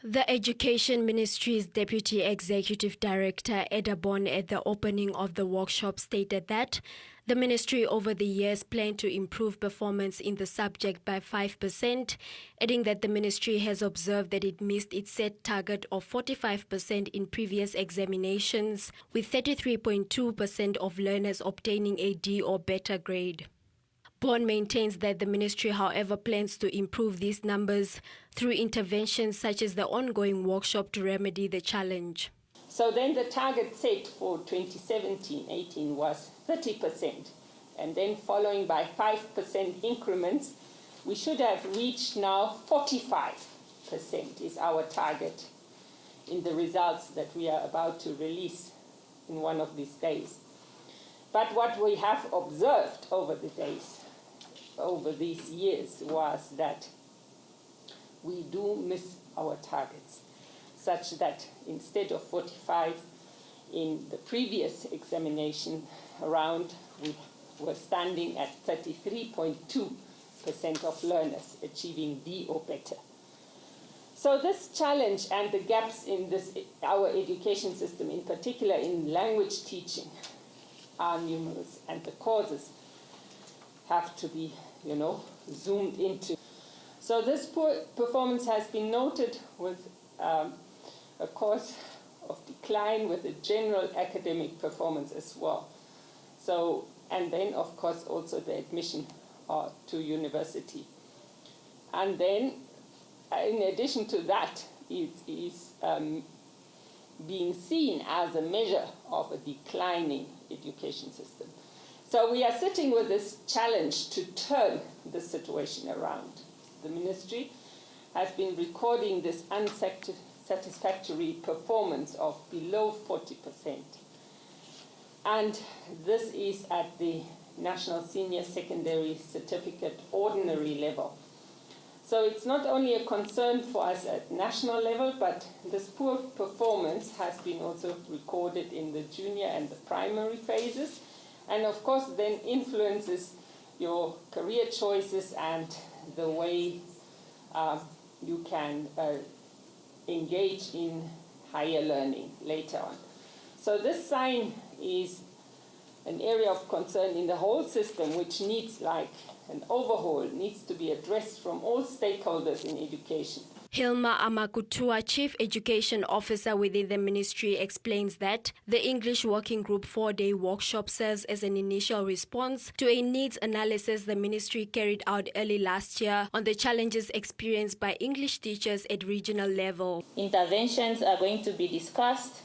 The Education Ministry's Deputy Executive Director, Edda Bohn, at the opening of the workshop stated that the ministry over the years planned to improve performance in the subject by 5%, adding that the ministry has observed that it missed its set target of 45% in previous examinations, with 33.2% of learners obtaining a D or better grade. Bohn maintains that the ministry, however, plans to improve these numbers through interventions such as the ongoing workshop to remedy the challenge. So then the target set for 2017-18 was 30%, and then following by 5% increments, we should have reached now 45% is our target in the results that we are about to release in one of these days. But what we have observed over these years was that we do miss our targets, such that instead of 45 in the previous examination round, we were standing at 33.2% of learners achieving D or better. So this challenge and the gaps in our education system, in particular in language teaching, are numerous, and the causes have to be, zoomed into. So this poor performance has been noted with a course of decline with a general academic performance as well. So, and then of course also the admission to university. And then in addition to that, it is being seen as a measure of a declining education system. So we are sitting with this challenge to turn the situation around. The ministry has been recording this unsatisfactory performance of below 40%. And this is at the National Senior Secondary Certificate Ordinary level. So it's not only a concern for us at national level, but this poor performance has been also recorded in the junior and the primary phases, and of course then influences your career choices and the way you can engage in higher learning later on. So this sign is an area of concern in the whole system, which needs an overhaul, needs to be addressed from all stakeholders in education. Hilma Amakutua, Chief Education Officer within the ministry, explains that the English Working Group 4-day workshop serves as an initial response to a needs analysis the ministry carried out early last year on the challenges experienced by English teachers at regional level. Interventions are going to be discussed,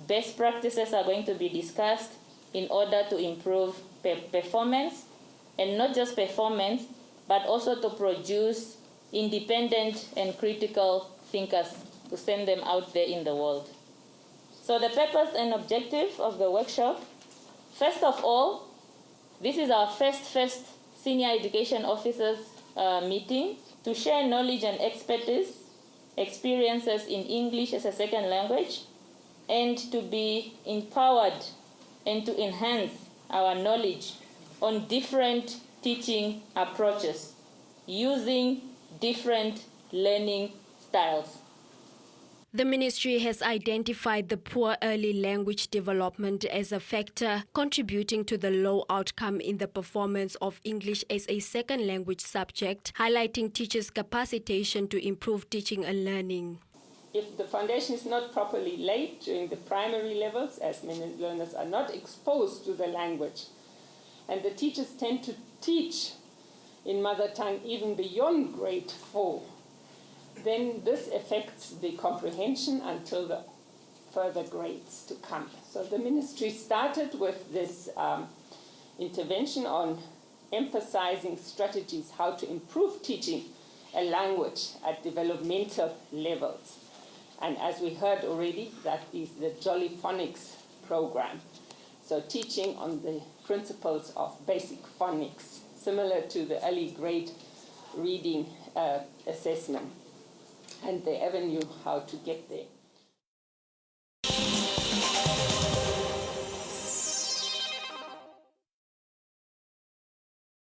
best practices are going to be discussed in order to improve performance, and not just performance, but also to produce independent and critical thinkers to send them out there in the world. So the purpose and objective of the workshop, first of all, this is our first senior education officers meeting to share knowledge and expertise, experiences in English as a second language, and to be empowered and to enhance our knowledge on different teaching approaches using different learning styles. The ministry has identified the poor early language development as a factor contributing to the low outcome in the performance of English as a second language subject, highlighting teachers' capacitation to improve teaching and learning. If the foundation is not properly laid during the primary levels, as many learners are not exposed to the language, and the teachers tend to teach in mother tongue even beyond grade 4, then this affects the comprehension until the further grades to come. So the ministry started with this intervention on emphasizing strategies how to improve teaching a language at developmental levels. And as we heard already, that is the Jolly Phonics program. So teaching on the principles of basic phonics, similar to the early grade reading assessment, and the avenue how to get there.